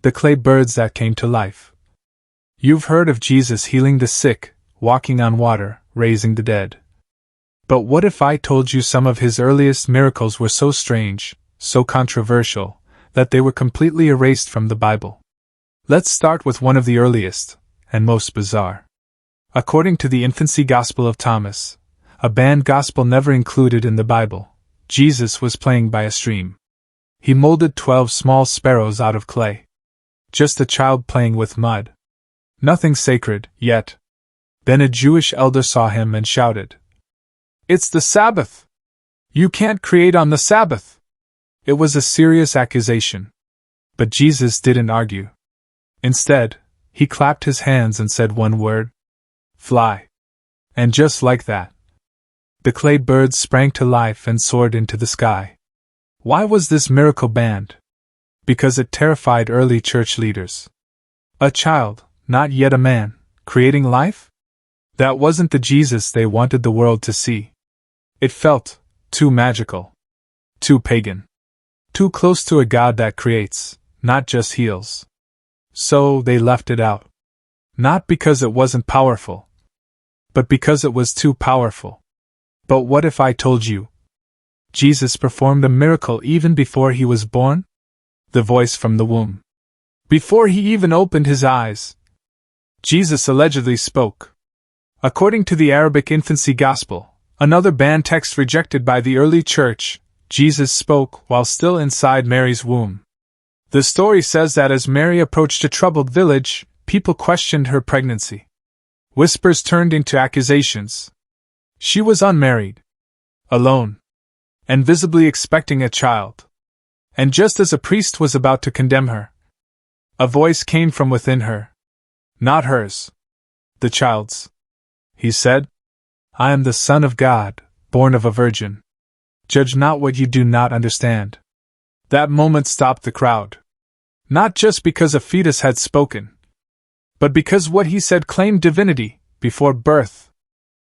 The clay birds that came to life. You've heard of Jesus healing the sick, walking on water, raising the dead. But what if I told you some of his earliest miracles were so strange, so controversial, that they were completely erased from the Bible? Let's start with one of the earliest, and most bizarre. According to the Infancy Gospel of Thomas, a banned gospel never included in the Bible, Jesus was playing by a stream. He molded 12 small sparrows out of clay. Just a child playing with mud. Nothing sacred, yet. Then a Jewish elder saw him and shouted, "It's the Sabbath! You can't create on the Sabbath!" It was a serious accusation. But Jesus didn't argue. Instead, he clapped his hands and said one word, "Fly." And just like that, the clay birds sprang to life and soared into the sky. Why was this miracle banned? Because it terrified early church leaders. A child, not yet a man, creating life? That wasn't the Jesus they wanted the world to see. It felt too magical, too pagan, too close to a God that creates, not just heals. So they left it out. Not because it wasn't powerful, but because it was too powerful. But what if I told you Jesus performed a miracle even before he was born? The voice from the womb. Before he even opened his eyes, Jesus allegedly spoke. According to the Arabic Infancy Gospel, another banned text rejected by the early church, Jesus spoke while still inside Mary's womb. The story says that as Mary approached a troubled village, people questioned her pregnancy. Whispers turned into accusations. She was unmarried, alone, and visibly expecting a child. And just as a priest was about to condemn her, a voice came from within her. Not hers, the child's. He said, "I am the Son of God, born of a virgin. Judge not what you do not understand." That moment stopped the crowd. Not just because a fetus had spoken, but because what he said claimed divinity before birth.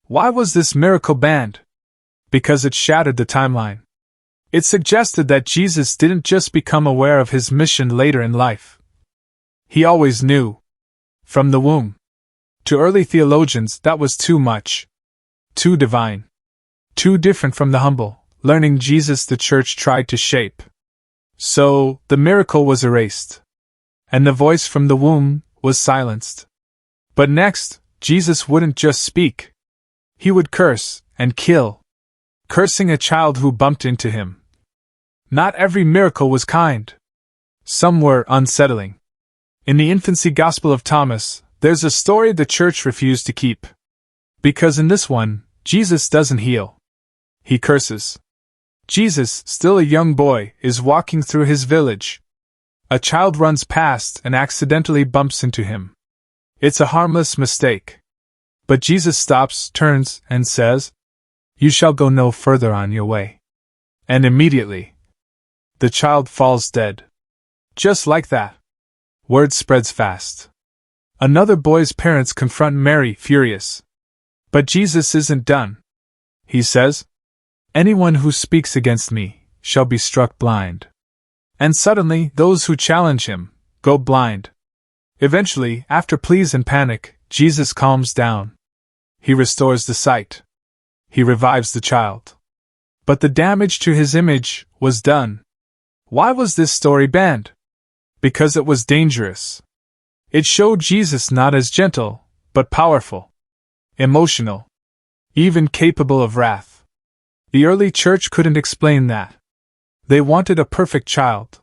Why was this miracle banned? Because it shattered the timeline. It suggested that Jesus didn't just become aware of his mission later in life. He always knew. From the womb. To early theologians, that was too much. Too divine. Too different from the humble, learning Jesus the church tried to shape. So, the miracle was erased. And the voice from the womb was silenced. But next, Jesus wouldn't just speak. He would curse and kill. Cursing a child who bumped into him. Not every miracle was kind. Some were unsettling. In the Infancy Gospel of Thomas, there's a story the church refused to keep. Because in this one, Jesus doesn't heal. He curses. Jesus, still a young boy, is walking through his village. A child runs past and accidentally bumps into him. It's a harmless mistake. But Jesus stops, turns, and says, "You shall go no further on your way." And immediately, the child falls dead. Just like that. Word spreads fast. Another boy's parents confront Mary, furious. But Jesus isn't done. He says, "Anyone who speaks against me shall be struck blind." And suddenly, those who challenge him go blind. Eventually, after pleas and panic, Jesus calms down. He restores the sight. He revives the child. But the damage to his image was done. Why was this story banned? Because it was dangerous. It showed Jesus not as gentle, but powerful, emotional, even capable of wrath. The early church couldn't explain that. They wanted a perfect child,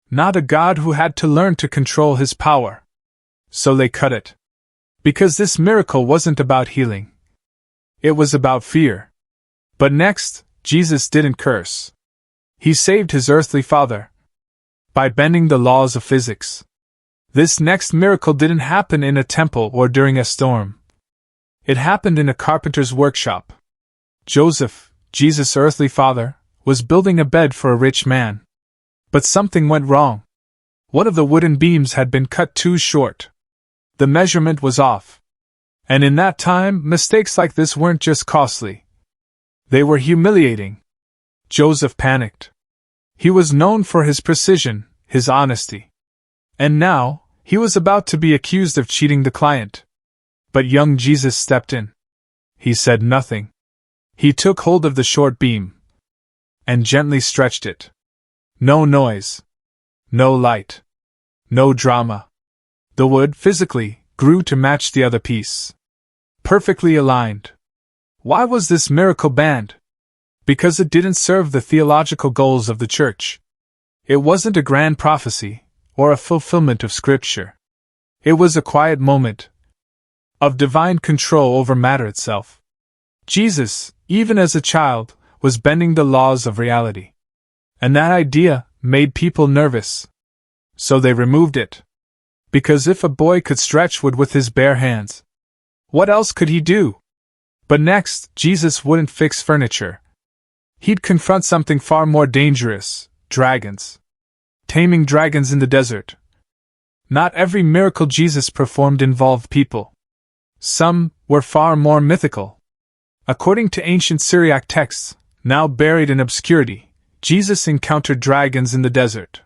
not a God who had to learn to control his power. So they cut it. Because this miracle wasn't about healing. It was about fear. But next, Jesus didn't curse. He saved his earthly father by bending the laws of physics. This next miracle didn't happen in a temple or during a storm. It happened in a carpenter's workshop. Joseph, Jesus' earthly father, was building a bed for a rich man. But something went wrong. One of the wooden beams had been cut too short. The measurement was off. And in that time, mistakes like this weren't just costly. They were humiliating. Joseph panicked. He was known for his precision, his honesty. And now, he was about to be accused of cheating the client. But young Jesus stepped in. He said nothing. He took hold of the short beam and gently stretched it. No noise. No light. No drama. The wood, physically, grew to match the other piece. Perfectly aligned. Why was this miracle banned? Because it didn't serve the theological goals of the church. It wasn't a grand prophecy, or a fulfillment of Scripture. It was a quiet moment of divine control over matter itself. Jesus, even as a child, was bending the laws of reality. And that idea made people nervous. So they removed it. Because if a boy could stretch wood with his bare hands, what else could he do? But next, Jesus wouldn't fix furniture. He'd confront something far more dangerous: dragons. Taming dragons in the desert. Not every miracle Jesus performed involved people. Some were far more mythical. According to ancient Syriac texts, now buried in obscurity, Jesus encountered dragons in the desert.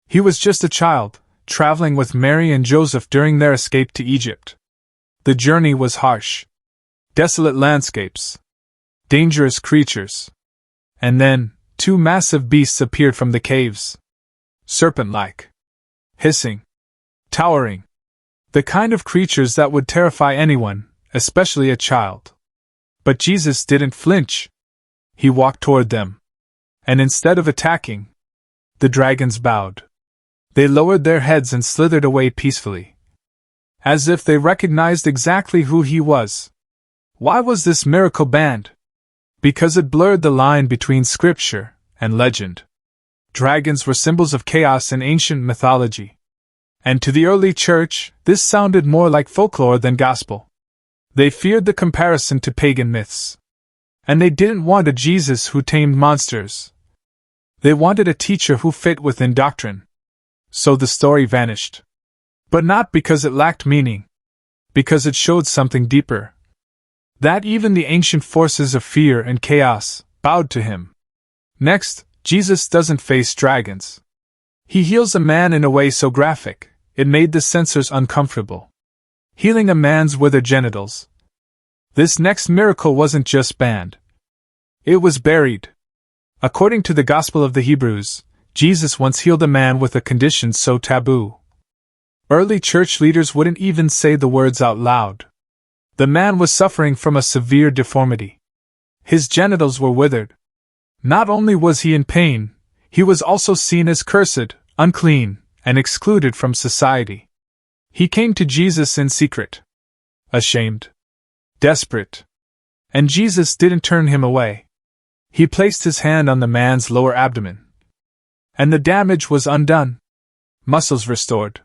He was just a child, traveling with Mary and Joseph during their escape to Egypt. The journey was harsh. Desolate landscapes. Dangerous creatures. And then, two massive beasts appeared from the caves. Serpent-like. Hissing. Towering. The kind of creatures that would terrify anyone, especially a child. But Jesus didn't flinch. He walked toward them. And instead of attacking, the dragons bowed. They lowered their heads and slithered away peacefully. As if they recognized exactly who he was. Why was this miracle banned? Because it blurred the line between scripture and legend. Dragons were symbols of chaos in ancient mythology. And to the early church, this sounded more like folklore than gospel. They feared the comparison to pagan myths. And they didn't want a Jesus who tamed monsters. They wanted a teacher who fit within doctrine. So the story vanished. But not because it lacked meaning. Because it showed something deeper. That even the ancient forces of fear and chaos bowed to him. Next, Jesus doesn't face dragons. He heals a man in a way so graphic, it made the censors uncomfortable. Healing a man's withered genitals. This next miracle wasn't just banned. It was buried. According to the Gospel of the Hebrews, Jesus once healed a man with a condition so taboo. Early church leaders wouldn't even say the words out loud. The man was suffering from a severe deformity. His genitals were withered. Not only was he in pain, he was also seen as cursed, unclean, and excluded from society. He came to Jesus in secret. Ashamed. Desperate. And Jesus didn't turn him away. He placed his hand on the man's lower abdomen. And the damage was undone. Muscles restored.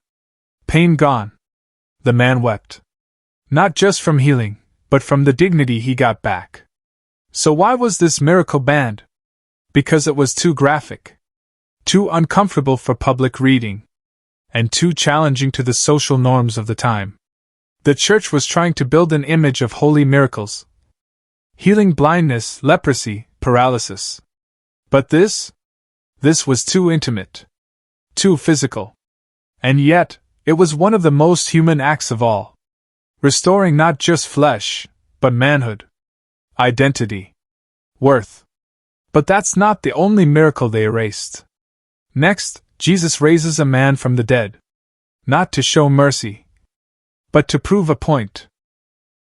Pain gone. The man wept. Not just from healing, but from the dignity he got back. So why was this miracle banned? Because it was too graphic. Too uncomfortable for public reading. And too challenging to the social norms of the time. The church was trying to build an image of holy miracles. Healing blindness, leprosy, paralysis. But this was too intimate. Too physical. And yet, it was one of the most human acts of all. Restoring not just flesh, but manhood. Identity. Worth. But that's not the only miracle they erased. Next, Jesus raises a man from the dead. Not to show mercy, but to prove a point.